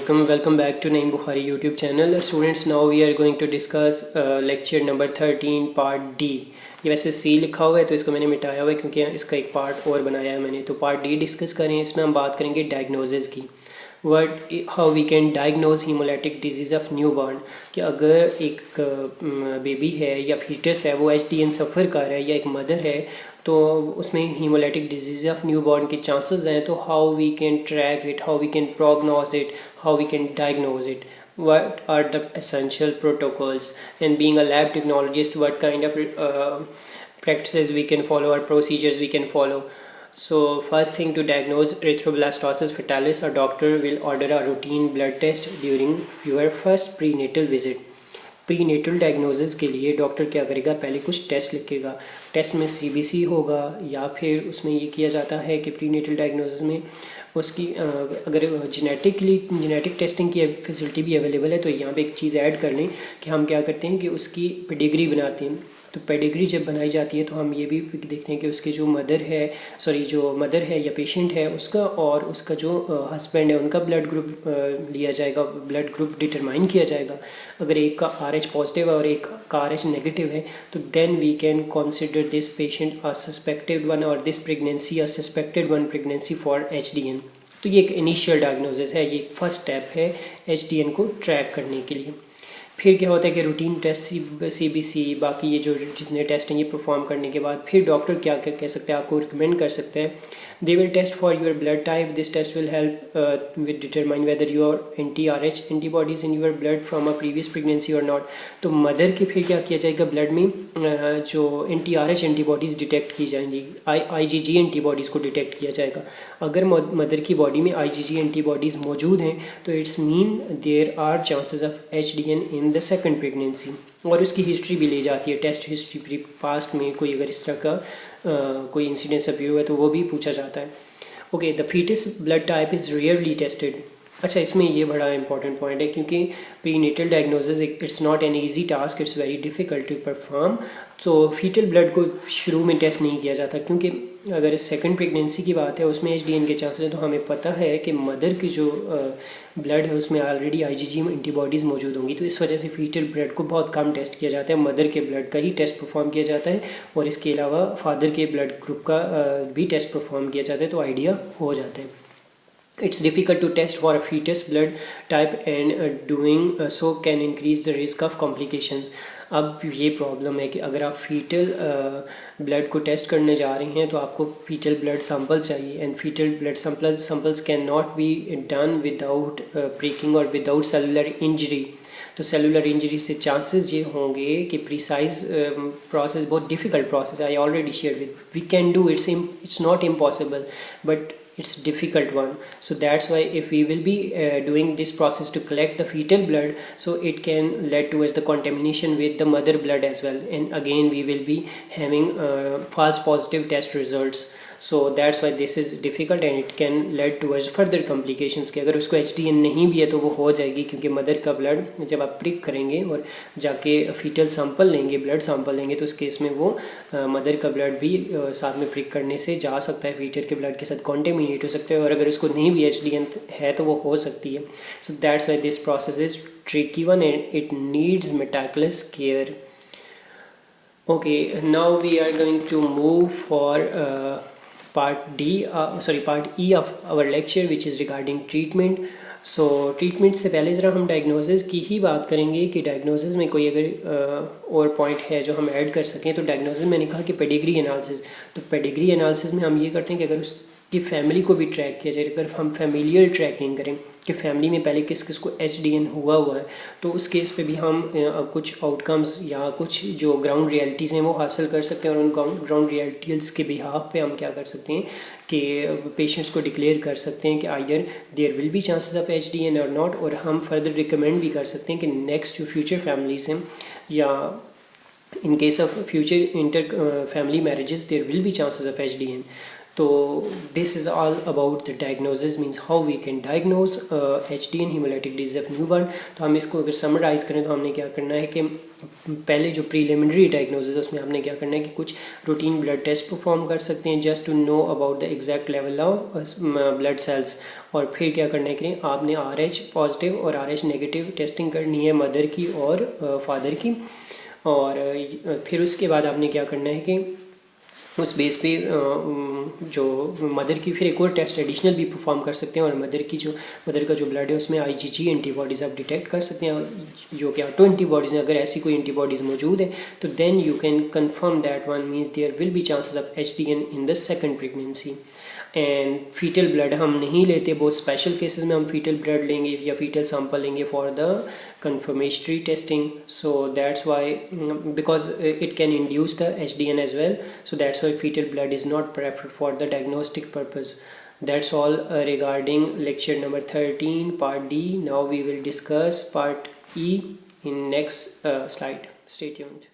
welcome back to Naeem Bukhari YouTube channel. Students, now we are going to discuss lecture number 13 part D. ये वैसे C लिखा हुआ है तो इसको मैंने मिटाया हुआ है क्योंकि इसका एक पार्ट और बनाया है मैंने. तो पार्ट D डिस्कस करें. इसमें हम बात करेंगे डायग्नोसिस की. How we can diagnose hemolytic disease of new born. कि अगर एक बेबी है या फीटस है वो HDN सफ़र कर रहा है या एक मदर है तो उसमें haemolytic disease of new born के चांसेस हैं. तो how we can track it, how we can prognose it, how we can diagnose it, what are the essential protocols, and being a lab technologist what kind of practices we can follow or procedures we can follow. So first thing, to diagnose erythroblastosis fetalis, a doctor will order a routine blood test during your first prenatal visit. Prenatal diagnosis के लिए doctor क्या करेगा, पहले कुछ test लिखेगा. Test में CBC होगा या फिर उसमें ये किया जाता है कि प्रीनेटल डायग्नोसिस में उसकी अगर जेनेटिक टेस्टिंग की फैसिलिटी भी अवेलेबल है तो यहाँ पे एक चीज़ ऐड कर लें कि हम क्या करते हैं कि उसकी पेडिग्री बनाते हैं. तो पेडिग्री जब बनाई जाती है तो हम ये भी देखते हैं कि उसके जो मदर है या पेशेंट है उसका और उसका जो हस्बैंड है उनका ब्लड ग्रुप लिया जाएगा, ब्लड ग्रुप डिटरमाइन किया जाएगा. अगर एक का RH पॉजिटिव है और एक का RH नेगेटिव है तो then we can consider this patient a suspected one और this pregnancy a suspected one pregnancy for HDN. तो ये एक इनिशियल डायग्नोसिस है, ये फर्स्ट स्टेप है HDN को ट्रैक करने के लिए. फिर क्या होता है कि रूटीन टेस्ट CBC बाकी ये जो जितने टेस्ट हैं ये परफॉर्म करने के बाद फिर डॉक्टर क्या कह सकते हैं, आपको रिकमेंड कर सकते हैं. They will test for your blood type. This test will help with determine whether your anti-RH antibodies in your blood from a previous pregnancy और नॉट. तो मदर के फिर क्या किया जाएगा, ब्लड में जो anti-RH एंटीबॉडीज़ डिटेक्ट की जाएंगी, IgG एंटीबॉडीज़ को डिटेक्ट किया जाएगा. अगर मदर की बॉडी में IgG एंटीबॉडीज़ मौजूद हैं तो it's mean there are chances of HDN in the second pregnancy. और उसकी हिस्ट्री भी ली जाती है, टेस्ट हिस्ट्री पास्ट में कोई अगर इस तरह का कोई इंसिडेंस अपीयर हुआ है तो वो भी पूछा जाता है. Okay, the fetus blood type is rarely tested. अच्छा, इसमें ये बड़ा इंपॉर्टेंट पॉइंट है क्योंकि prenatal diagnosis it's not an easy task, it's very difficult to perform. तो फीटल ब्लड को शुरू में टेस्ट नहीं किया जाता क्योंकि अगर सेकंड प्रेगनेंसी की बात है उसमें HDN के चांसेस हैं. तो हमें पता है कि मदर की जो ब्लड है उसमें ऑलरेडी IgG एंटीबॉडीज़ मौजूद होंगी. तो इस वजह से फीटल ब्लड को बहुत कम टेस्ट किया जाता है, मदर के ब्लड का ही टेस्ट परफॉर्म किया जाता है और इसके अलावा फादर के ब्लड ग्रुप का भी टेस्ट परफॉर्म किया जाता है. तो आइडिया हो जाता है. It's difficult to test for a fetus blood type and doing so can increase the risk of complications. अब ये प्रॉब्लम है कि अगर आप फीटल ब्लड को टेस्ट करने जा रहे हैं तो आपको फीटल ब्लड सैंपल चाहिए and fetal blood samples can not be done without breaking और विदाउट सेलुलर इंजरी. तो सेलुलर इंजरी से चांसेस ये होंगे कि प्रिसाइज प्रोसेस बहुत डिफ़िकल्ट प्रोसेस है. I already share with we can do it's not impossible but it's difficult one. So that's why if we will be doing this process to collect the fetal blood, so it can lead towards the contamination with the mother blood as well, and again we will be having false positive test results. So that's why this is difficult and it can lead towards further complications. कि अगर उसको HDN नहीं भी है तो वो हो जाएगी क्योंकि मदर का ब्लड जब आप प्रिक करेंगे और जाके फीटल सैंपल लेंगे, ब्लड सैंपल लेंगे तो उस केस में वो मदर का ब्लड भी साथ में प्रिक करने से जा सकता है, फीटर के ब्लड के साथ कॉन्टेमिनेट हो सकता है और अगर उसको नहीं भी HDN है तो वो हो सकती है. So that's why this process is tricky one and it needs meticulous care. Okay, now we are going to move for part E of our lecture which is regarding treatment. So treatment से पहले ज़रा हम diagnosis की ही बात करेंगे कि diagnosis में कोई अगर और पॉइंट है जो हम ऐड कर सकें. तो डायग्नोसिस मैंने कहा कि पेडिग्री एनालिसिस. तो पेडिग्री एनालिसिस में हम ये करते हैं कि अगर उसकी फैमिली को भी ट्रैक किया जाए, अगर हम फैमिलियल ट्रैकिंग करें कि फैमिली में पहले किस किस को HDN हुआ है तो उस केस पे भी हम कुछ आउटकम्स या कुछ जो ग्राउंड रियलिटीज़ हैं वो हासिल कर सकते हैं. और उन ग्राउंड रियलिटीज़ के बिहाफ पे हम क्या कर सकते हैं कि पेशेंट्स को डिक्लेयर कर सकते हैं कि either there will be chances of HDN और नॉट. और हम फर्दर रिकमेंड भी कर सकते हैं कि नेक्स्ट जो फ्यूचर फैमिलीज़ हैं या in case of future inter family marriages there will be chances of HDN. तो this is all about the diagnosis, means how we can diagnose HDN hemolytic disease of newborn. तो हम इसको अगर summarise करें तो हमने क्या करना है कि पहले जो प्रीलिमिनरी डायग्नोसिस उसमें हमने क्या करना है कि कुछ रूटीन ब्लड टेस्ट परफॉर्म कर सकते हैं just to know about the exact level of blood cells. और फिर क्या करना है कि आपने RH पॉजिटिव और RH नेगेटिव टेस्टिंग करनी है मदर की और फादर की। और फिर उसके बाद आपने क्या करना है कि उस बेस पे जो मदर की फिर एक और टेस्ट एडिशनल भी परफॉर्म कर सकते हैं और मदर का जो ब्लड है उसमें IgG एंटीबॉडीज़ आप डिटेक्ट कर सकते हैं जो कि ऑटो एंटीबॉडीज़ हैं। अगर ऐसी कोई एंटीबॉडीज़ मौजूद है तो then you can confirm that one means there will be chances of HDN in the second pregnancy. And fetal blood हम नहीं लेते, बहुत स्पेशल केसेस में हम फीटल ब्लड लेंगे या फीटल सैंपल लेंगे for the confirmatory testing. So that's why because it can induce the HDN as well, so that's why fetal blood is not preferred for the diagnostic purpose. That's all regarding lecture number 13 part D. Now we will discuss part E in next slide. Stay tuned.